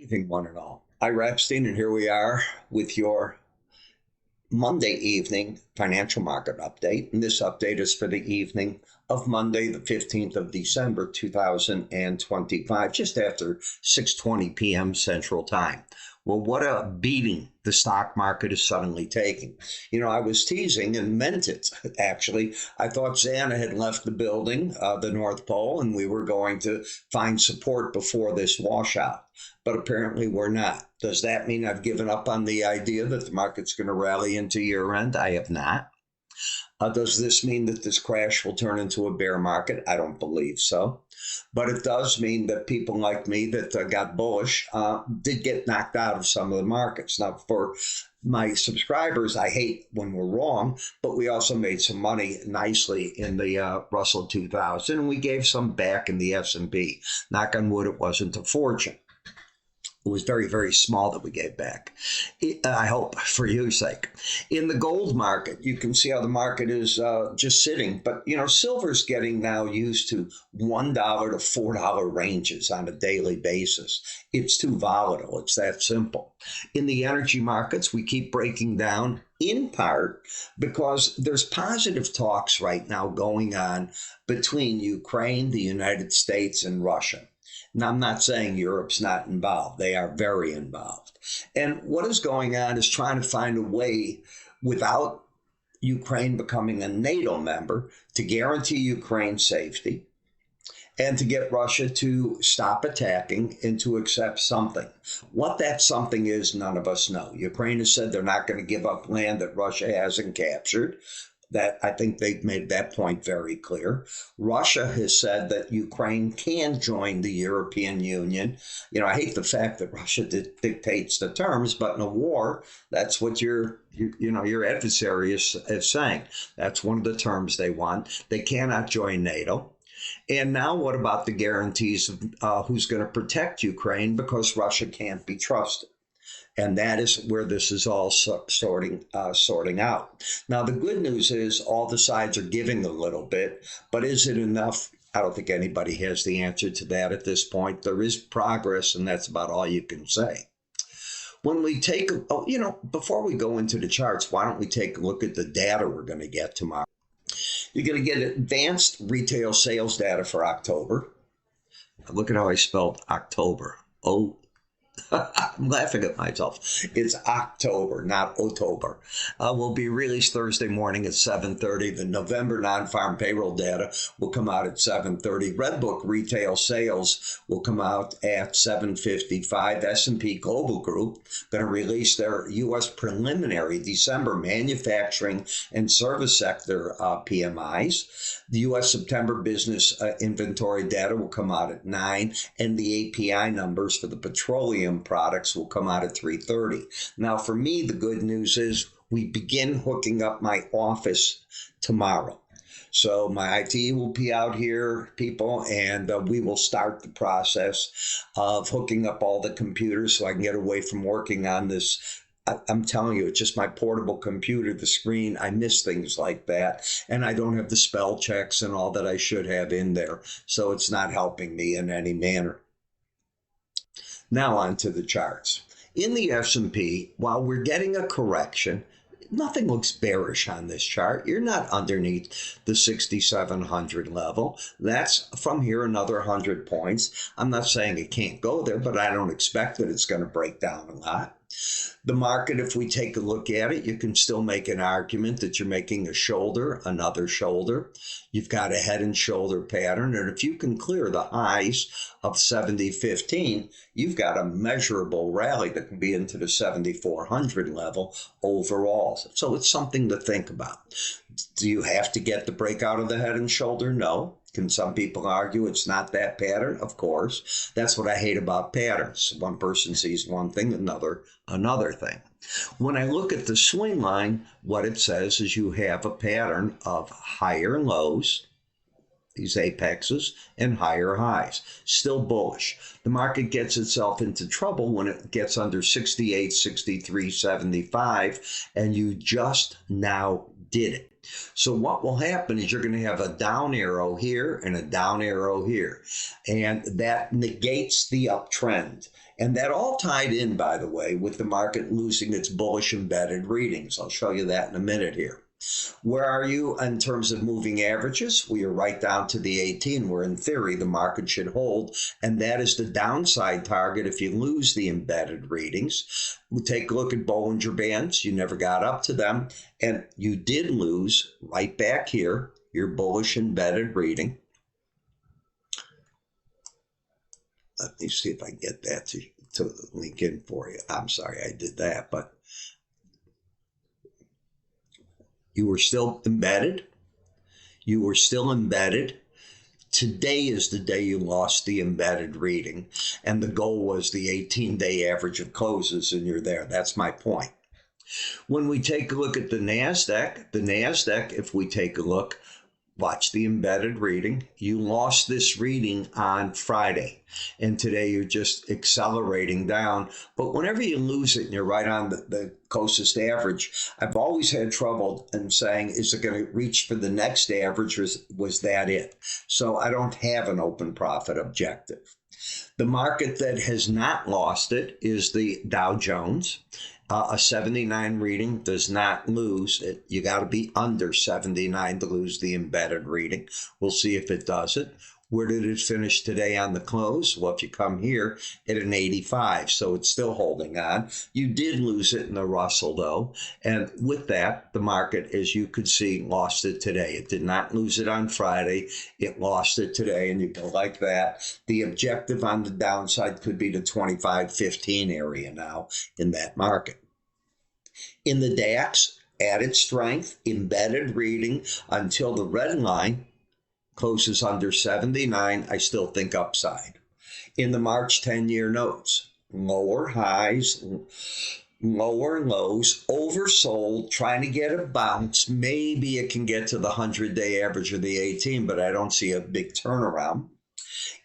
evening, one and all. Ira Epstein, and here we are with your Monday evening financial market update. And this update is for the evening of Monday, the 15th of December, 2025, just after 6:20 p.m. Central Time. Well, what a beating the stock market is suddenly taking. You know, I was teasing and meant it, actually. I thought Santa had left the building, the North Pole, and we were going to find support before this washout. But apparently we're not. Does that mean I've given up on the idea that the market's going to rally into year end? I have not. Does this mean that this crash will turn into a bear market? I don't believe so. But it does mean that people like me that got bullish did get knocked out of some of the markets. Now, for my subscribers, I hate when we're wrong, but we also made some money nicely in the Russell 2000, and we gave some back in the S&P. Knock on wood, it wasn't a fortune. It was very, very small that we gave back, I hope, for your sake. In the gold market, you can see how the market is just sitting. But, you know, silver's getting now used to $1 to $4 ranges on a daily basis. It's too volatile. It's that simple. In the energy markets, we keep breaking down in part because there's positive talks right now going on between Ukraine, the United States, and Russia. Now, I'm not saying Europe's not involved. They are very involved. And what is going on is trying to find a way without Ukraine becoming a NATO member to guarantee Ukraine's safety and to get Russia to stop attacking and to accept something. What that something is, none of us know. Ukraine has said they're not going to give up land that Russia hasn't captured. That I think they've made that point very clear. Russia has said that Ukraine can join the European Union. You know, I hate the fact that Russia dictates the terms, but in a war, that's what your adversary is saying. That's one of the terms they want. They cannot join NATO. And now what about the guarantees of who's going to protect Ukraine because Russia can't be trusted? And that is where this is all sorting out. Now, the good news is all the sides are giving a little bit, but is it enough? I don't think anybody has the answer to that at this point. There is progress, and that's about all you can say. When we take, before we go into the charts, why don't we take a look at the data we're going to get tomorrow? You're going to get advanced retail sales data for October. Look at how I spelled October. I'm laughing at myself. It's October, not October. Will be released Thursday morning at 7:30. The November nonfarm payroll data will come out at 7:30. Redbook retail sales will come out at 7:55. S&P Global Group going to release their U.S. preliminary December manufacturing and service sector PMIs. The U.S. September business inventory data will come out at 9, and the API numbers for the petroleum products will come out at 3:30. Now, for me, the good news is we begin hooking up my office tomorrow. So my IT will be out here, people, and we will start the process of hooking up all the computers so I can get away from working on this. I'm telling you, it's just my portable computer, the screen. I miss things like that. And I don't have the spell checks and all that I should have in there. So it's not helping me in any manner. Now on to the charts. In the S&P, while we're getting a correction, nothing looks bearish on this chart. You're not underneath the 6,700 level. That's from here another 100 points. I'm not saying it can't go there, but I don't expect that it's going to break down a lot. The market, if we take a look at it, you can still make an argument that you're making a shoulder, another shoulder. You've got a head and shoulder pattern. And if you can clear the highs of 70.15, you've got a measurable rally that can be into the 7,400 level overall. So it's something to think about. Do you have to get the breakout of the head and shoulder? No. Can some people argue it's not that pattern? Of course. That's what I hate about patterns. One person sees one thing, another thing. When I look at the swing line, what it says is you have a pattern of higher lows, these apexes, and higher highs. Still bullish. The market gets itself into trouble when it gets under 68, 63, 75, and you just now did it. So what will happen is you're going to have a down arrow here and a down arrow here, and that negates the uptrend. And that all tied in, by the way, with the market losing its bullish embedded readings. I'll show you that in a minute here. Where are you in terms of moving averages? We are right down to the 18, where in theory the market should hold, and that is the downside target if you lose the embedded readings. We'll take a look at Bollinger Bands. You never got up to them, and you did lose right back here, your bullish embedded reading. Let me see if I can get that to link in for you. I'm sorry I did that, but you were still embedded. You were still embedded. Today is the day you lost the embedded reading, and the goal was the 18-day average of closes, and you're there. That's my point. When we take a look at the NASDAQ, if we take a look, watch the embedded reading. You lost this reading on Friday, and today you're just accelerating down. But whenever you lose it and you're right on the closest average, I've always had trouble in saying, is it going to reach for the next average, or was that it? So I don't have an open profit objective. The market that has not lost it is the Dow Jones. A 79 reading does not lose it. You got to be under 79 to lose the embedded reading. We'll see if it does it. Where did it finish today on the close? Well, if you come here at an 85, so it's still holding on. You did lose it in the Russell, though. And with that, the market, as you could see, lost it today. It did not lose it on Friday. It lost it today, and you go like that. The objective on the downside could be the 25-15 area now in that market. In the DAX, added strength, embedded reading until the red line closes under 79, I still think upside. In the March 10-year notes, lower highs, lower lows, oversold, trying to get a bounce. Maybe it can get to the 100-day average of the 18, but I don't see a big turnaround.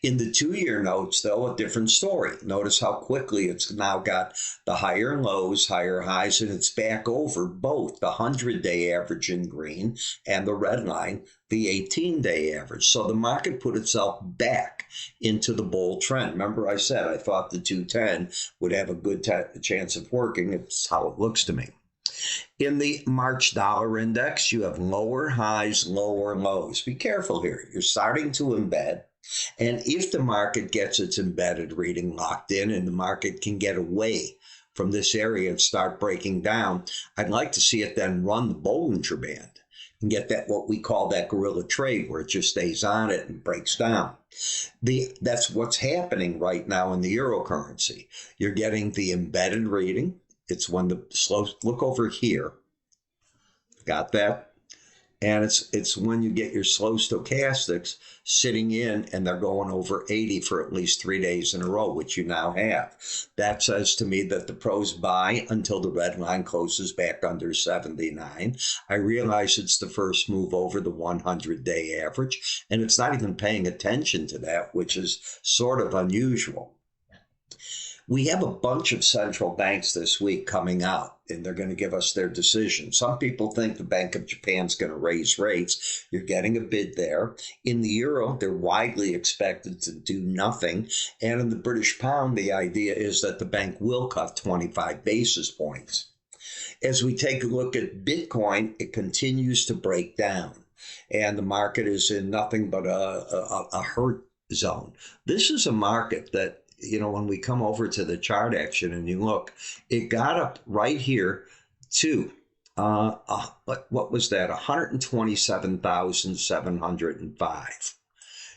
In the 2-year notes, though, a different story. Notice how quickly it's now got the higher lows, higher highs, and it's back over both the 100-day average in green and the red line, the 18-day average. So the market put itself back into the bull trend. Remember I said I thought the 210 would have a good chance of working. It's how it looks to me. In the March dollar index, you have lower highs, lower lows. Be careful here. You're starting to embed. And if the market gets its embedded reading locked in and the market can get away from this area and start breaking down, I'd like to see it then run the Bollinger Band and get that, what we call that gorilla trade, where it just stays on it and breaks down. That's what's happening right now in the eurocurrency. You're getting the embedded reading. It's when the slow, look over here. Got that? And it's when you get your slow stochastics sitting in and they're going over 80 for at least 3 days in a row, which you now have. That says to me that the pros buy until the red line closes back under 79. I realize it's the first move over the 100-day average, and it's not even paying attention to that, which is sort of unusual. We have a bunch of central banks this week coming out, and they're going to give us their decision. Some people think the Bank of Japan's going to raise rates. You're getting a bid there. In the euro, they're widely expected to do nothing. And in the British pound, the idea is that the bank will cut 25 basis points. As we take a look at Bitcoin, it continues to break down, and the market is in nothing but a hurt zone. This is a market that, you know, when we come over to the chart action and you look, it got up right here to, what was that? 127,705.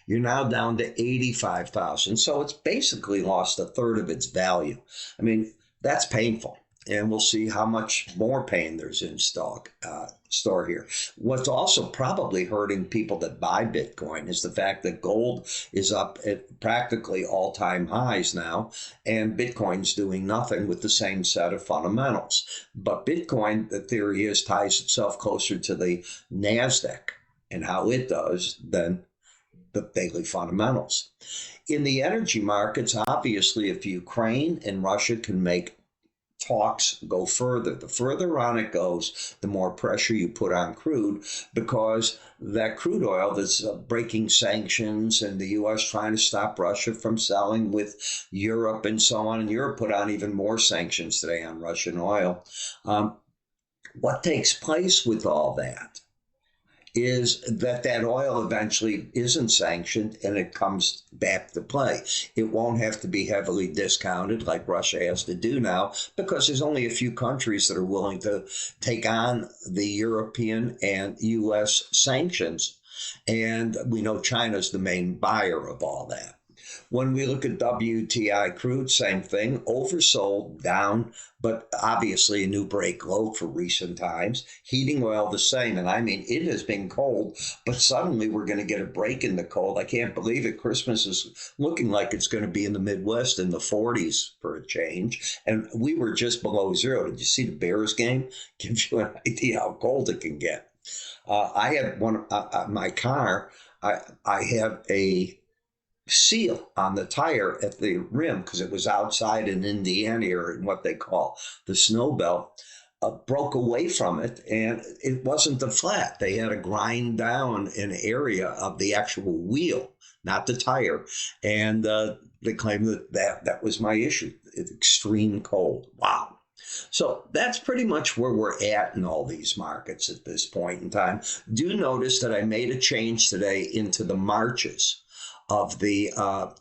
You're now down to 85,000. So it's basically lost a third of its value. I mean, that's painful. And we'll see how much more pain there's in store here. What's also probably hurting people that buy Bitcoin is the fact that gold is up at practically all-time highs now, and Bitcoin's doing nothing with the same set of fundamentals. But Bitcoin, the theory is, ties itself closer to the NASDAQ and how it does than the daily fundamentals. In the energy markets, obviously, if Ukraine and Russia can make talks go further. The further on it goes, the more pressure you put on crude, because that crude oil that's breaking sanctions, and the U.S. trying to stop Russia from selling with Europe and so on. And Europe put on even more sanctions today on Russian oil. What takes place with all that is that oil eventually isn't sanctioned and it comes back to play. It won't have to be heavily discounted like Russia has to do now, because there's only a few countries that are willing to take on the European and U.S. sanctions. And we know China's the main buyer of all that. When we look at WTI crude, same thing, oversold, down, but obviously a new break low for recent times. Heating oil, the same. And I mean, it has been cold, but suddenly we're going to get a break in the cold. I can't believe it. Christmas is looking like it's going to be in the Midwest in the 40s for a change. And we were just below zero. Did you see the Bears game? Gives you an idea how cold it can get. I had my car, I have a seal on the tire at the rim because it was outside in Indiana, or in what they call the snow belt, broke away from it, and it wasn't the flat. They had to grind down an area of the actual wheel, not the tire, and they claimed that was my issue. It's extreme cold. Wow. So that's pretty much where we're at in all these markets at this point in time. Do notice that I made a change today into the Marches of the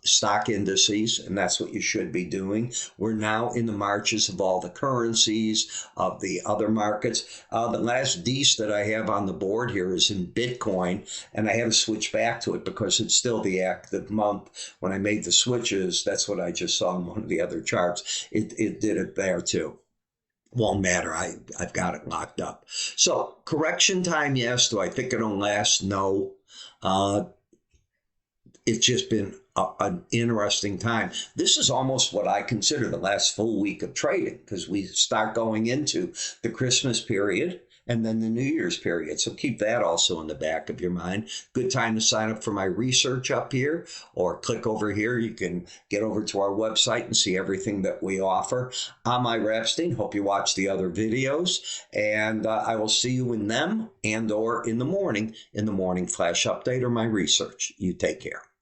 stock indices, and that's what you should be doing. We're now in the Marches of all the currencies, of the other markets. The last Dece that I have on the board here is in Bitcoin, and I had to switch back to it because it's still the active month. When I made the switches, that's what I just saw in one of the other charts. It did it there too. Won't matter. I've got it locked up. So correction time, yes. Do I think it'll last? No. It's just been an interesting time. This is almost what I consider the last full week of trading, because we start going into the Christmas period and then the New Year's period. So keep that also in the back of your mind. Good time to sign up for my research up here, or click over here. You can get over to our website and see everything that we offer. I'm Ira Epstein. Hope you watch the other videos, and I will see you in them and or in the morning flash update or my research. You take care.